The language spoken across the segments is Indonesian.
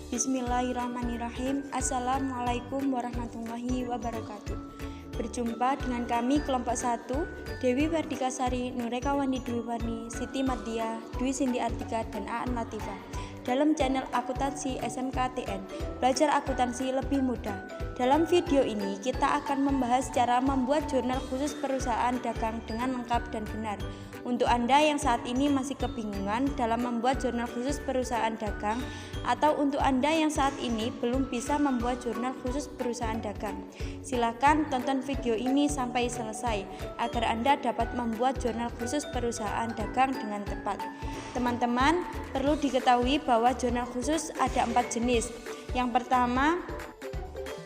Bismillahirrahmanirrahim. Assalamualaikum warahmatullahi wabarakatuh. Berjumpa dengan kami kelompok 1, Dewi Wardikasari, Nurekawani Dwi Warni, Siti Mardia, Dwi Sinti Artika, dan Aan Latifah dalam channel Akuntansi SMKTN, belajar akuntansi lebih mudah. Dalam video ini kita akan membahas cara membuat jurnal khusus perusahaan dagang dengan lengkap dan benar. Untuk Anda yang saat ini masih kebingungan dalam membuat jurnal khusus perusahaan dagang, atau untuk Anda yang saat ini belum bisa membuat jurnal khusus perusahaan dagang, silakan tonton video ini sampai selesai agar Anda dapat membuat jurnal khusus perusahaan dagang dengan tepat. Teman-teman, perlu diketahui bahwa jurnal khusus ada 4 jenis. Yang pertama,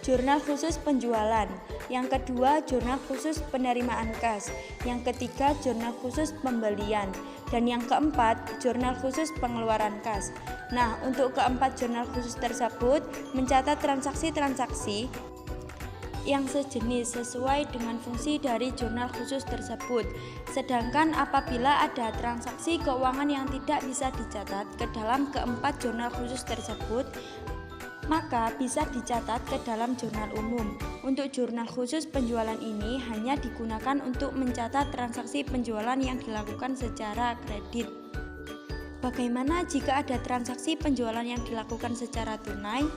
jurnal khusus penjualan. Yang kedua, jurnal khusus penerimaan kas. Yang ketiga, jurnal khusus pembelian. Dan yang keempat, jurnal khusus pengeluaran kas. Nah, untuk keempat jurnal khusus tersebut mencatat transaksi-transaksi yang sejenis sesuai dengan fungsi dari jurnal khusus tersebut. Sedangkan apabila ada transaksi keuangan yang tidak bisa dicatat ke dalam keempat jurnal khusus tersebut, maka bisa dicatat ke dalam jurnal umum. Untuk jurnal khusus penjualan ini hanya digunakan untuk mencatat transaksi penjualan yang dilakukan secara kredit. Bagaimana jika ada transaksi penjualan yang dilakukan secara tunai?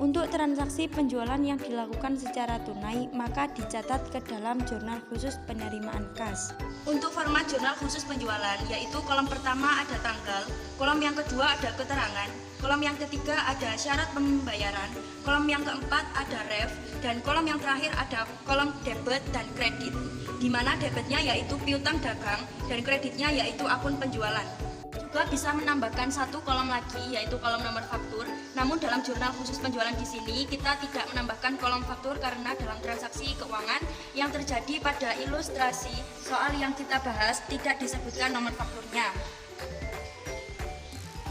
Untuk transaksi penjualan yang dilakukan secara tunai, maka dicatat ke dalam jurnal khusus penerimaan kas. Untuk format jurnal khusus penjualan, yaitu kolom pertama ada tanggal, kolom yang kedua ada keterangan, kolom yang ketiga ada syarat pembayaran, kolom yang keempat ada ref, dan kolom yang terakhir ada kolom debit dan kredit, di mana debitnya yaitu piutang dagang dan kreditnya yaitu akun penjualan. Juga bisa menambahkan satu kolom lagi, yaitu kolom nomor faktur. Namun dalam jurnal khusus penjualan di sini kita tidak menambahkan kolom faktur karena dalam transaksi keuangan yang terjadi pada ilustrasi soal yang kita bahas tidak disebutkan nomor fakturnya.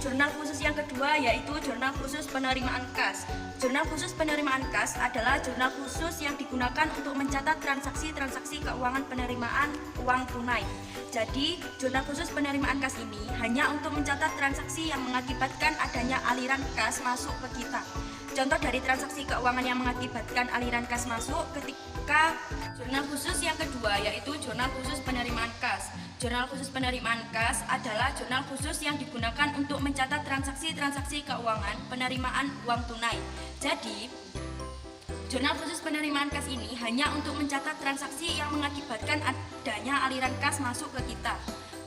Jurnal khusus yang kedua yaitu jurnal khusus penerimaan kas. Jurnal khusus penerimaan kas adalah jurnal khusus yang digunakan untuk mencatat transaksi-transaksi keuangan penerimaan uang tunai. Jadi, jurnal khusus penerimaan kas ini hanya untuk mencatat transaksi yang mengakibatkan adanya aliran kas masuk ke kita. Contoh dari transaksi keuangan yang mengakibatkan aliran kas masuk ketika jurnal khusus yang kedua yaitu jurnal khusus penerimaan kas. Jurnal khusus penerimaan kas adalah jurnal khusus yang digunakan untuk mencatat transaksi-transaksi keuangan penerimaan uang tunai. Jadi, jurnal khusus penerimaan kas ini hanya untuk mencatat transaksi yang mengakibatkan adanya aliran kas masuk ke kita.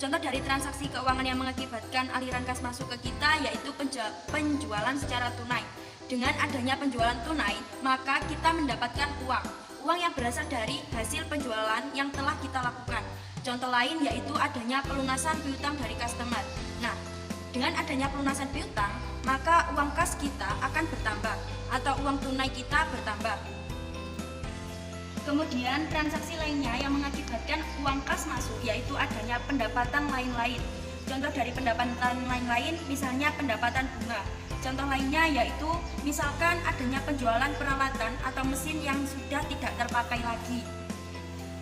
Contoh dari transaksi keuangan yang mengakibatkan aliran kas masuk ke kita yaitu penjualan secara tunai. Dengan adanya penjualan tunai, maka kita mendapatkan uang yang berasal dari hasil penjualan yang telah kita lakukan. Contoh lain yaitu adanya pelunasan piutang dari customer. Nah, dengan adanya pelunasan piutang, maka uang kas kita akan bertambah atau uang tunai kita bertambah. Kemudian transaksi lainnya yang mengakibatkan uang kas masuk yaitu adanya pendapatan lain-lain. Contoh dari pendapatan lain-lain misalnya pendapatan bunga. Contoh lainnya yaitu misalkan adanya penjualan peralatan atau mesin yang sudah tidak terpakai lagi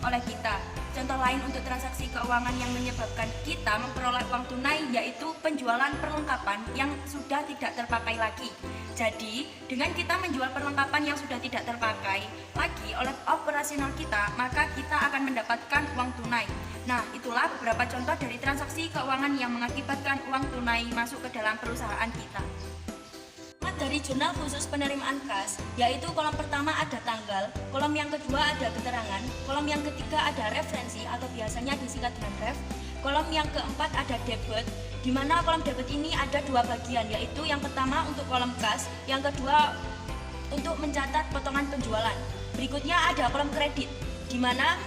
oleh kita. Contoh lain untuk transaksi keuangan yang menyebabkan kita memperoleh uang tunai yaitu penjualan perlengkapan yang sudah tidak terpakai lagi. Jadi, dengan kita menjual perlengkapan yang sudah tidak terpakai lagi oleh operasional kita, maka kita akan mendapatkan uang tunai. Nah, itulah beberapa contoh dari transaksi keuangan yang mengakibatkan uang tunai masuk ke dalam perusahaan kita. Dari jurnal khusus penerimaan kas, yaitu kolom pertama ada tanggal, kolom yang kedua ada keterangan, kolom yang ketiga ada referensi atau biasanya disingkat dengan ref, kolom yang keempat ada debit, di mana kolom debit ini ada 2 bagian, yaitu yang pertama untuk kolom kas, yang kedua untuk mencatat potongan penjualan. Berikutnya ada kolom kredit, di mana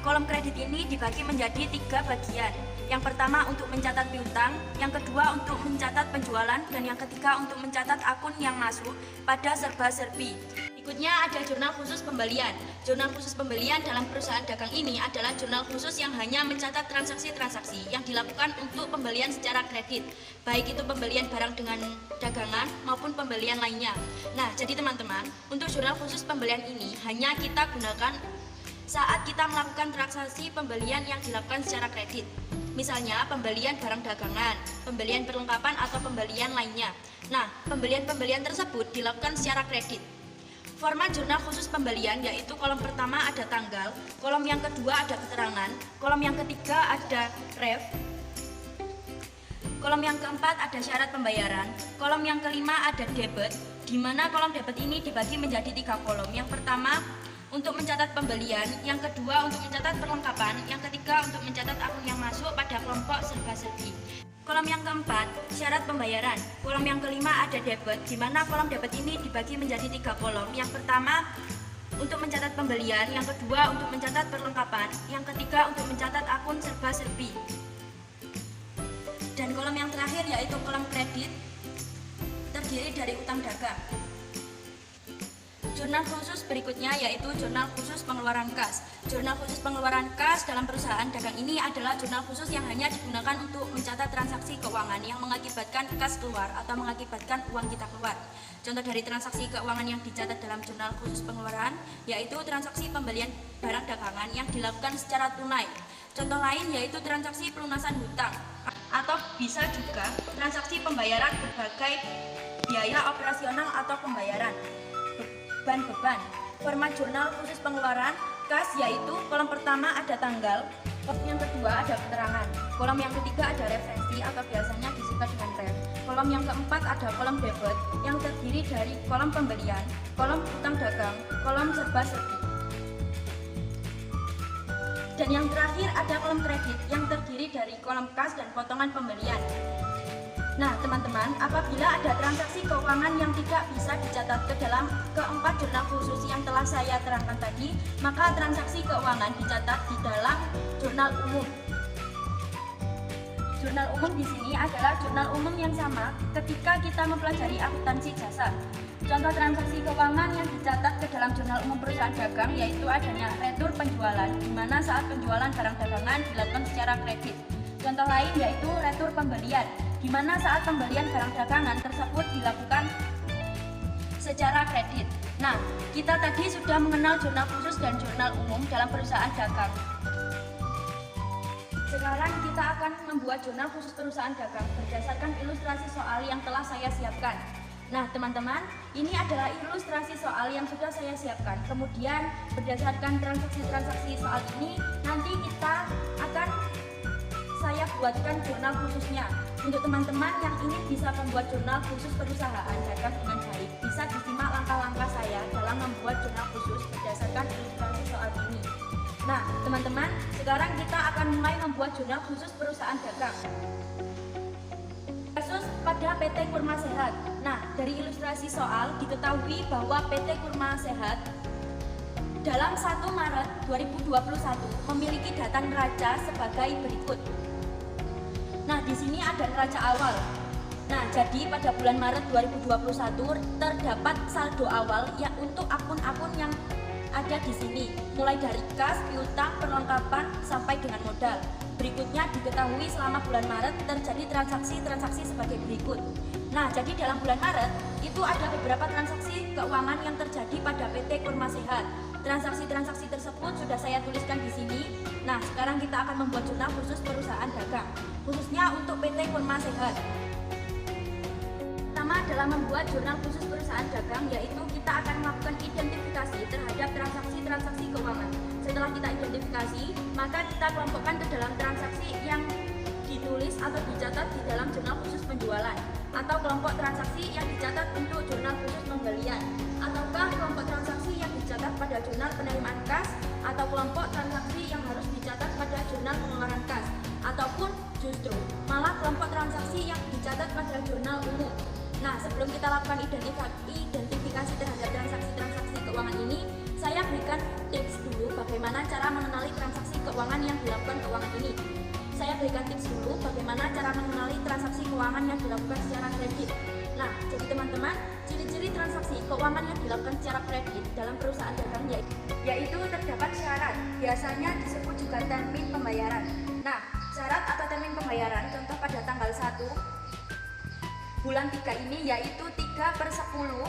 kolom kredit ini dibagi menjadi 3 bagian. Yang pertama untuk mencatat piutang, yang kedua untuk mencatat penjualan, dan yang ketiga untuk mencatat akun yang masuk pada serba-serbi. Berikutnya ada jurnal khusus pembelian. Jurnal khusus pembelian dalam perusahaan dagang ini adalah jurnal khusus yang hanya mencatat transaksi-transaksi yang dilakukan untuk pembelian secara kredit, baik itu pembelian barang dengan dagangan maupun pembelian lainnya. Nah, jadi teman-teman, untuk jurnal khusus pembelian ini hanya kita gunakan saat kita melakukan transaksi pembelian yang dilakukan secara kredit. Misalnya pembelian barang dagangan, pembelian perlengkapan atau pembelian lainnya. Nah, pembelian-pembelian tersebut dilakukan secara kredit. Format jurnal khusus pembelian yaitu kolom pertama ada tanggal, kolom yang kedua ada keterangan, kolom yang ketiga ada ref, kolom yang keempat ada syarat pembayaran, kolom yang kelima ada debit, di mana kolom debit ini dibagi menjadi 3 kolom. Yang pertama untuk mencatat pembelian, yang kedua untuk mencatat perlengkapan, yang ketiga untuk mencatat akun yang masuk pada kelompok serba-serbi. Kolom yang keempat, syarat pembayaran. Kolom yang kelima ada debit, di mana kolom debit ini dibagi menjadi 3 kolom. Yang pertama untuk mencatat pembelian, yang kedua untuk mencatat perlengkapan, yang ketiga untuk mencatat akun serba-serbi. Dan kolom yang terakhir yaitu kolom kredit, terdiri dari utang dagang. Jurnal khusus berikutnya yaitu jurnal khusus pengeluaran kas. Jurnal khusus pengeluaran kas dalam perusahaan dagang ini adalah jurnal khusus yang hanya digunakan untuk mencatat transaksi keuangan yang mengakibatkan kas keluar atau mengakibatkan uang kita keluar. Contoh dari transaksi keuangan yang dicatat dalam jurnal khusus pengeluaran yaitu transaksi pembelian barang dagangan yang dilakukan secara tunai. Contoh lain yaitu transaksi pelunasan hutang atau bisa juga transaksi pembayaran berbagai biaya operasional atau pembayaran beban. Format jurnal khusus pengeluaran kas yaitu kolom pertama ada tanggal, kolom yang kedua ada keterangan, kolom yang ketiga ada referensi atau biasanya disingkat dengan ref, kolom yang keempat ada kolom debit yang terdiri dari kolom pembelian, kolom utang dagang, kolom serba-serbi. Dan yang terakhir ada kolom kredit yang terdiri dari kolom kas dan potongan pembelian. Nah teman-teman, apabila ada transaksi keuangan yang tidak bisa dicatat ke dalam keempat jurnal khusus yang telah saya terangkan tadi, maka transaksi keuangan dicatat di dalam jurnal umum. Jurnal umum di sini adalah jurnal umum yang sama ketika kita mempelajari akuntansi jasa. Contoh transaksi keuangan yang dicatat ke dalam jurnal umum perusahaan dagang yaitu adanya retur penjualan, di mana saat penjualan barang dagangan dilakukan secara kredit. Contoh lain yaitu retur pembelian, di mana saat pembelian barang dagangan tersebut dilakukan secara kredit. Nah, kita tadi sudah mengenal jurnal khusus dan jurnal umum dalam perusahaan dagang. Sekarang kita akan membuat jurnal khusus perusahaan dagang berdasarkan ilustrasi soal yang telah saya siapkan. Nah, teman-teman, ini adalah ilustrasi soal yang sudah saya siapkan. Kemudian, berdasarkan transaksi-transaksi soal ini, nanti kita akan saya buatkan jurnal khususnya. Untuk teman-teman yang ingin bisa membuat jurnal khusus perusahaan dagang dengan baik, bisa disimak langkah-langkah saya dalam membuat jurnal khusus berdasarkan ilustrasi soal ini. Nah, teman-teman, sekarang kita akan mulai membuat jurnal khusus perusahaan dagang. Kasus pada PT Kurma Sehat. Nah, dari ilustrasi soal diketahui bahwa PT Kurma Sehat dalam 1 Maret 2021 memiliki data neraca sebagai berikut. Nah, di sini ada neraca awal. Nah, jadi pada bulan Maret 2021 terdapat saldo awal yang untuk akun-akun yang ada di sini, mulai dari kas, piutang, perlengkapan sampai dengan modal. Berikutnya diketahui selama bulan Maret terjadi transaksi-transaksi sebagai berikut. Nah, jadi dalam bulan Maret itu ada beberapa transaksi keuangan yang terjadi pada PT Kurma Sehat. Transaksi-transaksi tersebut sudah saya tuliskan di sini. Nah, sekarang kita akan membuat jurnal khusus perusahaan dagang, khususnya untuk PT Kurma Sehat. Pertama adalah membuat jurnal khusus perusahaan dagang, yaitu kita akan melakukan identifikasi terhadap transaksi-transaksi keuangan. Setelah kita identifikasi, maka kita kelompokkan ke dalam transaksi yang ditulis atau dicatat di dalam jurnal khusus penjualan, atau kelompok transaksi yang dicatat untuk jurnal khusus pembelian, ataukah kelompok transaksi yang dicatat pada jurnal penerimaan kas, atau kelompok transaksi yang harus dicatat pada jurnal pengeluaran kas, ataupun justru malah kelompok transaksi yang dicatat pada jurnal umum. Nah, sebelum kita lakukan identifikasi terhadap transaksi-transaksi keuangan ini, saya berikan tips dulu bagaimana cara mengenali transaksi keuangan yang dilakukan keuangan ini. Saya berikan tips dulu bagaimana cara mengenali transaksi keuangan yang dilakukan secara kredit. Nah, jadi teman-teman, ciri-ciri transaksi keuangan yang dilakukan secara kredit dalam perusahaan dagang yaitu terdapat syarat, biasanya disebut juga termin pembayaran. Nah, syarat atau termin pembayaran contoh pada tanggal 1 bulan 3 ini yaitu 3 3/10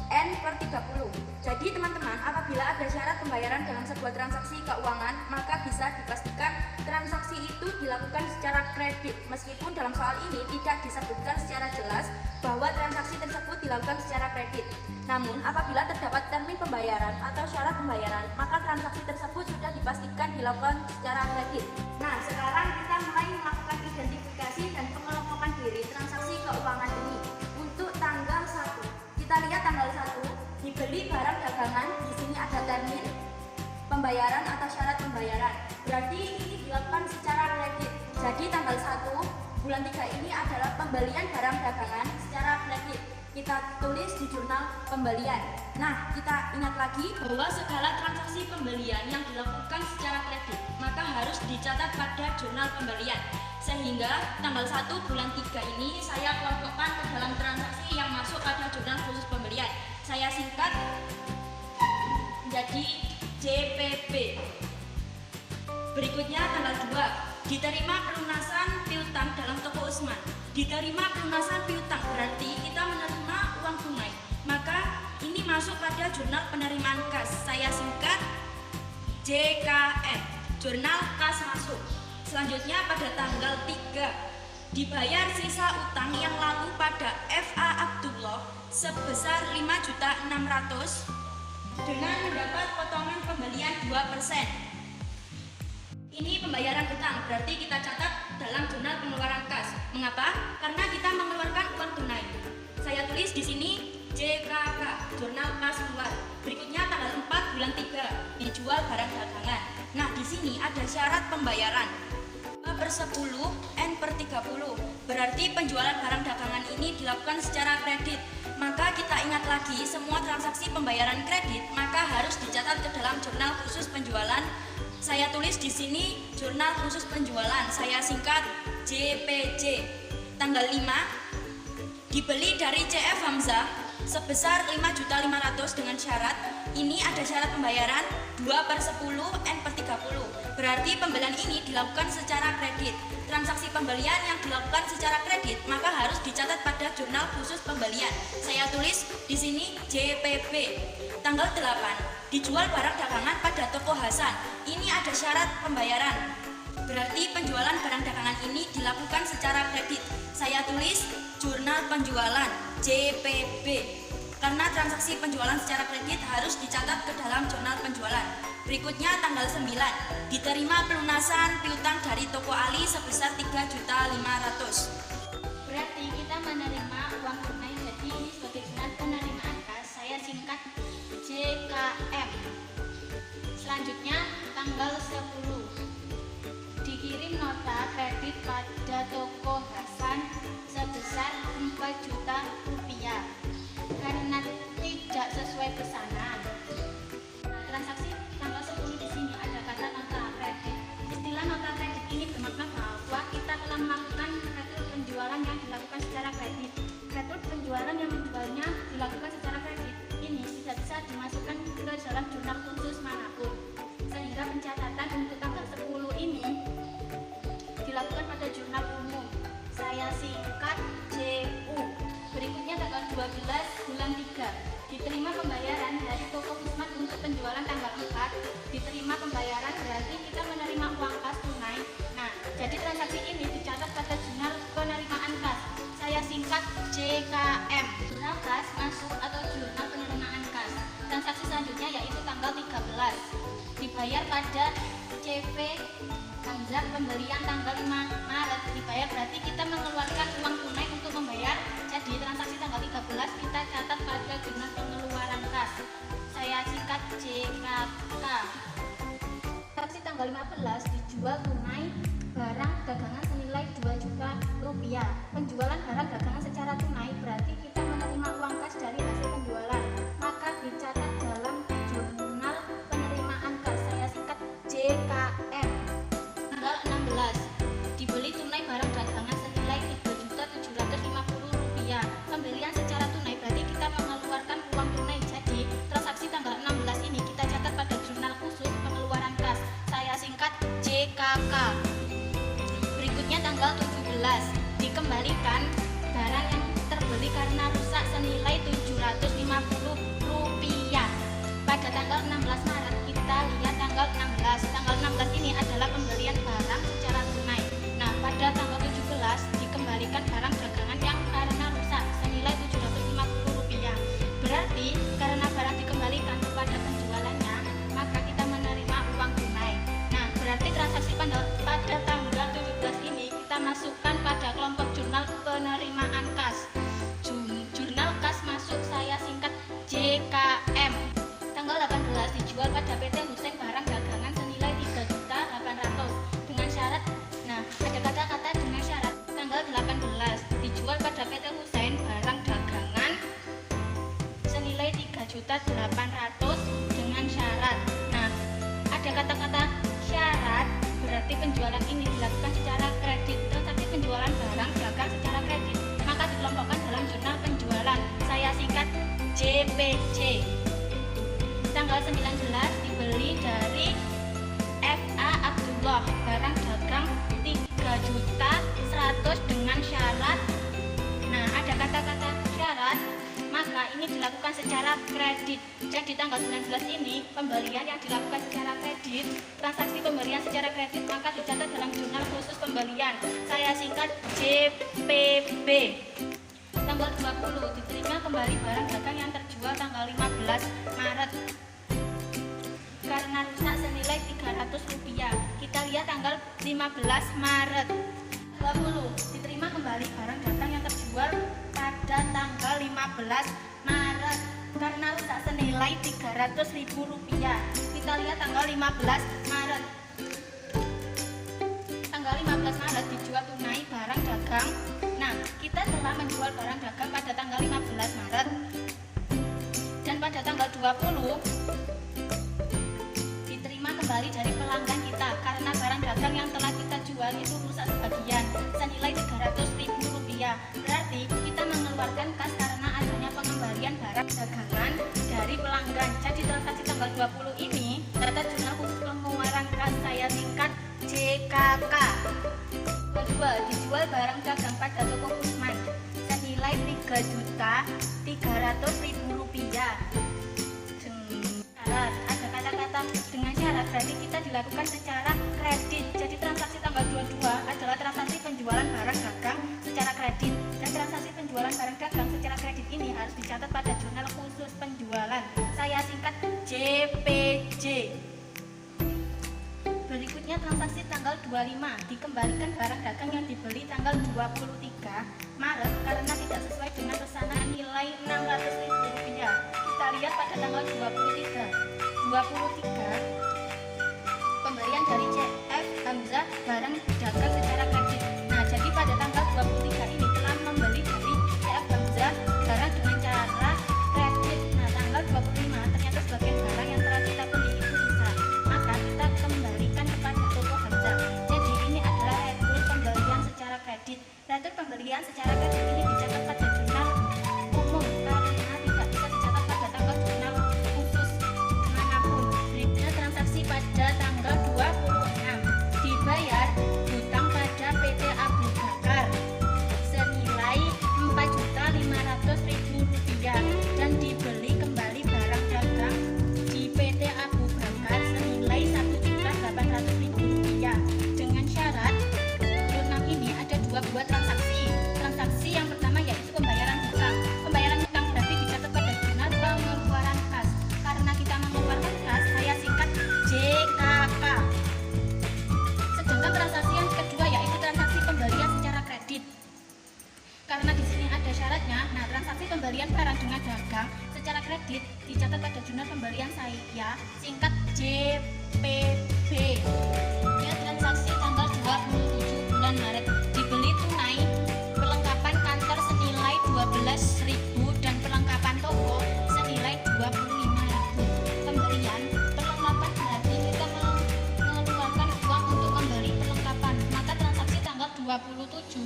N per 30. Jadi teman-teman, apabila ada syarat pembayaran dalam sebuah transaksi keuangan, maka bisa dipastikan transaksi itu dilakukan secara kredit. Meskipun dalam soal ini tidak disebutkan secara jelas bahwa transaksi tersebut dilakukan secara kredit. Namun, apabila terdapat termin pembayaran atau syarat pembayaran, maka transaksi tersebut sudah dipastikan dilakukan secara kredit. Nah, sekarang kita mulai melakukan identifikasi dan pengelompokan diri transaksi keuangan ini. Untuk tanggal 1, kita lihat tanggal 1, dibeli barang dagangan, di sini ada termin pembayaran atau syarat pembayaran. Berarti ini dilakukan secara kredit. Jadi tanggal 1 bulan 3 ini adalah pembelian barang dagangan secara kredit. Kita tulis di jurnal pembelian. Nah, kita ingat lagi bahwa segala transaksi pembelian yang dilakukan secara kredit maka harus dicatat pada jurnal pembelian. Sehingga tanggal 1 bulan 3 ini saya kelompokkan ke dalam transaksi yang masuk pada jurnal khusus pembelian. Saya singkat menjadi JPB. Berikutnya tanggal 2, diterima pelunasan piutang dalam toko Usman. Diterima pelunasan piutang berarti kita menerima uang tunai. Maka ini masuk pada jurnal penerimaan kas. Saya singkat JKM, jurnal kas masuk. Selanjutnya pada tanggal 3, dibayar sisa utang yang lalu pada FA Abdullah sebesar 5.600.000 dengan mendapat potongan pembelian 2%. Ini pembayaran utang, berarti kita catat dalam jurnal pengeluaran kas. Mengapa? Karena kita mengeluarkan uang tunai. Saya tulis di sini JKK, jurnal kas keluar. Berikutnya tanggal 4 bulan 3, dijual barang dagangan. Nah, di sini ada syarat pembayaran 2/10 N per 30. Berarti penjualan barang dagangan ini dilakukan secara kredit. Maka kita ingat lagi, semua transaksi pembayaran kredit maka harus dicatat ke dalam jurnal khusus penjualan. Saya tulis di sini jurnal khusus penjualan. Saya singkat JPJ. Tanggal 5, dibeli dari CF Hamzah sebesar 5.500.000 dengan syarat. Ini ada syarat pembayaran 2/10 N per 30. Berarti pembelian ini dilakukan secara kredit. Transaksi pembelian yang dilakukan secara kredit maka harus dicatat pada jurnal khusus pembelian. Saya tulis di sini JPB. Tanggal 8, dijual barang dagangan pada toko Hasan. Ini ada syarat pembayaran. Berarti penjualan barang dagangan ini dilakukan secara kredit. Saya tulis jurnal penjualan JPB. Karena transaksi penjualan secara kredit harus dicatat ke dalam jurnal penjualan. Berikutnya tanggal 9, diterima pelunasan piutang dari toko Ali sebesar 3.500.000. Berarti kita menerima uang tunai, jadi ini sebagai jurnal penerimaan kas. Saya singkat JKM. Selanjutnya tanggal 10, dikirim nota kredit pada toko Hasan sebesar 4 juta rupiah karena tidak sesuai pesanan. Nah, transaksi tanggal 10 di sini ada kata nota kredit. Istilah nota kredit ini bermakna bahwa kita telah melakukan retur penjualan yang dilakukan secara kredit. Retur penjualan yang menjualnya dilakukan secara kredit ini tidak bisa dimasukkan ke dalam jurnal khusus manapun. Sehingga pencatatan untuk tanggal 10 ini dilakukan pada jurnal umum. Saya singkat JU. Berikutnya tanggal 12 bulan 3, diterima pembayaran dari toko Usman untuk penjualan tanggal 4. Diterima pembayaran berarti kita menerima uang kas tunai. Nah, jadi transaksi ini dicatat pada jurnal penerimaan kas. Saya singkat JKM, jurnal kas masuk atau jurnal penerimaan kas. Transaksi selanjutnya yaitu tanggal 13, dibayar pada CV Hamzah pembelian tanggal 5 Maret. Dibayar berarti kita mengeluarkan uang tunai untuk membayar. Jadi transaksi tanggal 13 kita catat pada jurnal pengeluaran kas. Saya singkat JKK. Transaksi tanggal 15, dijual tunai barang dagangan senilai 2 juta rupiah. Penjualan barang dagangan secara tunai berarti kita menerima uang kas dari hasil penjualan. Maka dicatat dalam jurnal penerimaan kas. Saya singkat JKM. Tanggal 16, dibeli tunai barang dagangan senilai 3.750.000 rupiah. Pembelian secara tunai berarti kita mengeluarkan uang tunai. Jadi transaksi tanggal 16 ini kita catat pada jurnal khusus pengeluaran kas. Saya singkat JKK. Berikutnya tanggal 17, dikembalikan barang yang terbeli karena rusak senilai 16 ini adalah pembelian barang secara tunai. Nah, pada tanggal 17 dikembalikan barang dagangan yang karena rusak senilai Rp750. Berarti karena barang dikembalikan kepada penjualannya, maka kita menerima uang tunai. Nah, berarti transaksi pada tanggal 17 ini kita masukkan pada kelompok jurnal penerimaan kas. Jurnal kas masuk saya singkat JKM. Tanggal 18 dijual pada PT Hussein barang dagangan senilai 3.800.000 dengan syarat. Nah, ada kata-kata dengan syarat. Tanggal 18 dijual pada PT Hussein barang dagangan senilai 3.800.000 dengan syarat. Nah, ada kata-kata syarat, berarti penjualan ini dilakukan secara kredit. Transaksi penjualan barang dagang secara kredit maka dikelompokkan dalam jurnal penjualan. Saya singkat JPJ. Tanggal 19 dibeli dari FA Abdullah barang dagang 3.100.000 dengan syarat. Nah, ada kata-kata syarat, maka ini dilakukan secara kredit. Jadi tanggal 19 ini pembelian yang dilakukan secara kredit, transaksi pembelian secara kredit maka dicatat dalam jurnal khusus pembelian. Saya singkat JPB. Tanggal 20 diterima kembali barang dagang yang terjual tanggal 15 Maret karena rusak senilai Rp300. Kita lihat tanggal 15 Maret. 20 diterima kembali barang dagang yang terjual pada tanggal 15 Maret karena rusak senilai Rp300.000. Kita lihat tanggal 15 Maret. Tanggal 15 Maret dijual tunai barang dagang. Nah, kita telah menjual barang dagang pada tanggal 15 Maret. Dan pada tanggal 20 diterima kembali dari pelanggan kita karena barang dagang yang telah kita jual itu rusak sebagian senilai Rp300.000. Berarti kita mengeluarkan kas karena adanya pengembalian barang dagangan dari pelanggan. Jadi transaksi tanggal 20 ini data jurnal khusus pengeluaran kas saya singkat JKK. Kedua, dijual barang dagang pada toko Usman senilai Rp3.300.000. Syarat, ada kata-kata dengan syarat, berarti kita dilakukan secara kredit. Jadi transaksi tanggal 22 adalah transaksi penjualan barang dagang secara kredit. Dan transaksi penjualan barang dagang secara kredit ini harus dicatat pada jurnal khusus penjualan. Saya singkat JPJ. Berikutnya transaksi tanggal 25 dikembalikan barang dagang yang dibeli tanggal 23 Maret karena tidak sesuai dengan pesanan nilai Rp600.000. Kita lihat pada tanggal 23 pembelian dari CF Hamzah barang dagang secara kredit. Nah, jadi pada tanggal 23 ini telah membeli dari CF Hamzah barang dengan cara kredit. Nah, tanggal 25 ternyata sebagian barang yang telah kita beli itu rusak, maka kita kembalikan kepada toko Hamzah. Jadi ini adalah retur pembelian secara kredit. Retur pembelian secara kredit ini dicatat pada jurnal umum karena tidak bisa dicatat pada tanggal jurnal khusus manapun. Berikutnya transaksi pada tanggal 26 dibayar hutang pada PT Abu Bakar senilai Rp4.500.000 dan dibeli kembali barang dagang di PT Abu Bakar senilai Rp1.800.000 dengan syarat. Dalam ini ada dua buah transaksi. Transaksi yang pertama yaitu pembayaran hutang. Pembayaran hutang berarti dicatat pada jurnal pengeluaran kas. Karena kita mengeluarkan kas, saya singkat JKK. Sedangkan transaksi yang kedua yaitu transaksi pembelian secara kredit. Karena di sini ada syaratnya. Nah, transaksi pembelian barang dengan dagang secara kredit dicatat pada jurnal pembelian saya singkat JPB. Ya, transaksi tanggal 27 bulan Maret dibeli tunai perlengkapan kantor senilai Rp12.000 dan perlengkapan toko senilai Rp25.000. Pembelian perlengkapan berarti kita mengeluarkan uang untuk membeli perlengkapan. Maka transaksi tanggal 27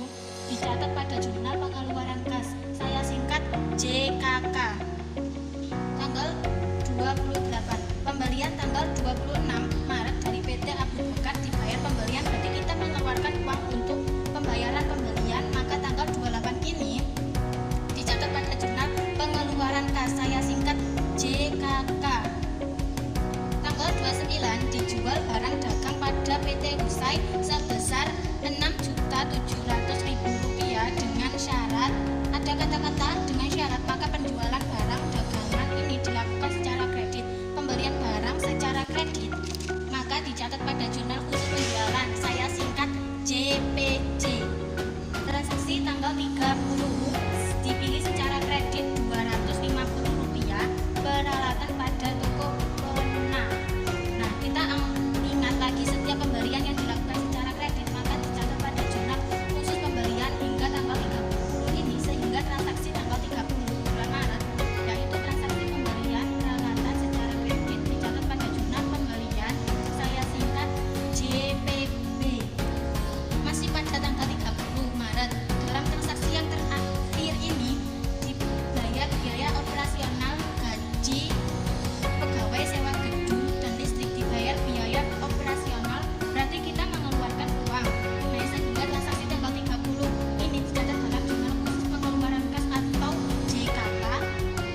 dicatat pada jurnal pengeluaran kas. Saya singkat JKK. Tanggal 28 pembelian tanggal 26 Maret dari PT Abu Bakar dibayar pembelian, berarti kita mengeluarkan uang untuk pembayaran pembelian. Maka tanggal 28 ini dicatat pada jurnal pengeluaran kas. Saya singkat JKK. Tanggal 29 dijual barang dagang pada Busai sebesar Rp6.700.000 dengan syarat, ada kata-kata dengan syarat, maka penjualan barang dagangan ini dilakukan secara kredit. Pembelian barang secara kredit maka dicatat pada jurnal khusus penjualan, saya singkat JPJ. Transaksi tanggal 30 dipilih secara kredit Rp250, peralatan pada toko Kona. Nah, kita ingat lagi setiap pembelian yang dilakukan secara kredit maka dicatat pada jurnal khusus pembelian hingga tanggal 30 ini, sehingga transaksi tanggal 30 bulan Maret yaitu transaksi pembelian peralatan secara kredit dicatat pada jurnal pembelian, saya singkat JPB. Masih pada tanggal 30 Maret, dalam transaksi yang terakhir ini dibayar biaya operasional gaji pegawai, sewa gedung dan listrik, dibayar biaya operasional, berarti kita mengeluarkan uang. Nah, sehingga transaksi tanggal 30 ini dicatat dalam jurnal khusus pengeluaran kas atau JKK.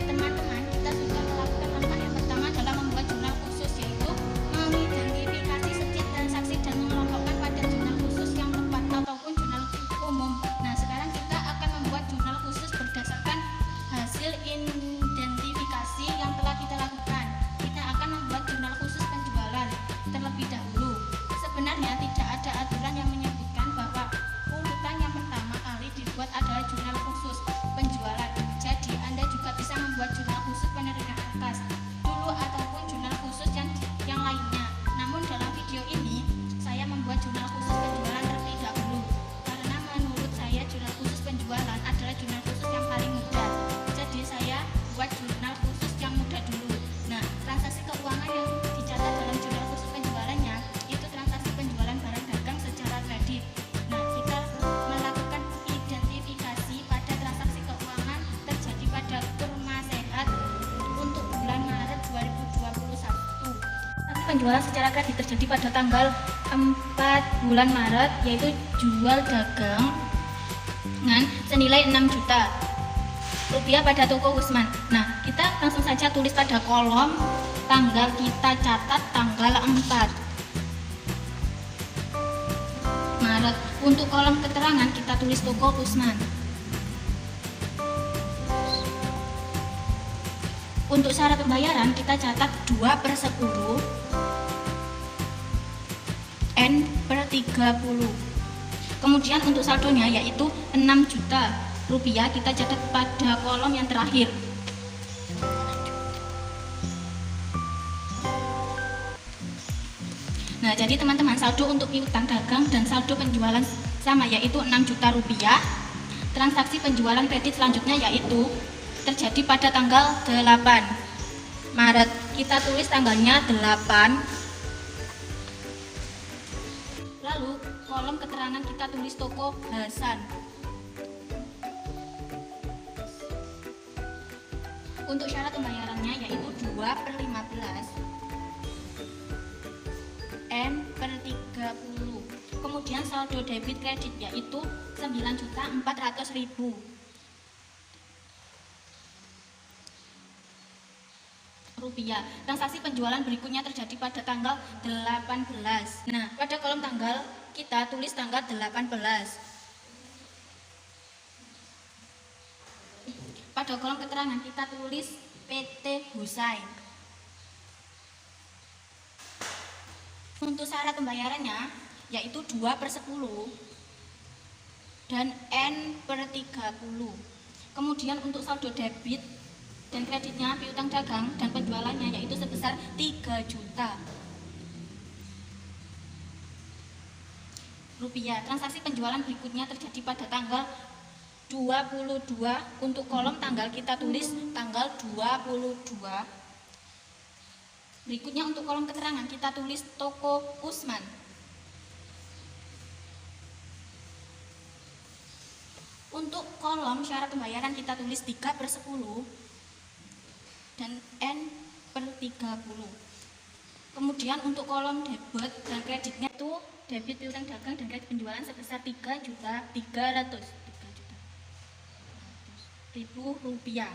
Teman-teman, kita sudah melakukan langkah yang pertama dalam membuat jurnal khusus, yaitu mengidentifikasi setiap transaksi dan mengelompokkan pada jurnal khusus yang tepat ataupun jurnal umum. Nah, sekarang kita akan membuat jurnal khusus berdasarkan hasil identifikasi yang telah kita lakukan. Kita akan membuat jurnal khusus penjualan terlebih dahulu. Sebenarnya tidak ada aturan yang menyebutkan bahwa urutan yang pertama kali dibuat adalah jurnal khusus penjualan. Jadi Anda juga bisa membuat jurnal khusus penerimaan kas dulu ataupun jurnal khusus yang lainnya. Namun dalam video ini saya membuat jurnal khusus penjualan terlebih dahulu karena menurut saya jurnal khusus penjualan adalah jurnal khusus yang paling mudah. Jadi saya buat jurnal khusus yang mudah dulu. Nah, transaksi keuangan yang dicatat dalam jurnal khusus penjualannya itu transaksi penjualan barang dagang secara kredit. Nah, kita melakukan identifikasi pada transaksi keuangan terjadi pada kurma sehat untuk bulan Maret 2021. Penjualan secara kredit terjadi pada tanggal 4 bulan Maret, yaitu jual dagang dengan senilai 6 juta rupiah pada toko Usman. Nah, kita langsung saja tulis pada kolom tanggal, kita catat tanggal 4 Maret. Untuk kolom keterangan kita tulis toko Usman. Untuk syarat pembayaran kita catat 2/10 N/30. Kemudian untuk saldonya yaitu 6 juta rupiah, kita catat pada kolom yang terakhir. Nah, jadi teman-teman, saldo untuk piutang dagang dan saldo penjualan sama, yaitu 6 juta rupiah. Transaksi penjualan kredit selanjutnya yaitu terjadi pada tanggal 8 Maret. Kita tulis tanggalnya 8. Lalu kolom keterangan kita tulis toko Hasan. Untuk syarat pembayarannya yaitu 2/15 N/30. Kemudian saldo debit kredit yaitu 9.400.000 rupiah. Transaksi penjualan berikutnya terjadi pada tanggal 18. Nah, pada kolom tanggal kita tulis tanggal 18. Pada kolom keterangan kita tulis PT Busai. Untuk syarat pembayarannya yaitu 2/10 dan N/30. Kemudian untuk saldo debit dan kreditnya piutang dagang dan penjualannya yaitu sebesar 3 juta rupiah. Transaksi penjualan berikutnya terjadi pada tanggal 22. Untuk kolom tanggal kita tulis tanggal 22. Berikutnya untuk kolom keterangan kita tulis toko Usman. Untuk kolom syarat pembayaran kita tulis 3/10 dan N/30. Kemudian untuk kolom debit dan kreditnya itu debit piutang dagang dan kredit penjualan sebesar 3.300.000 rupiah.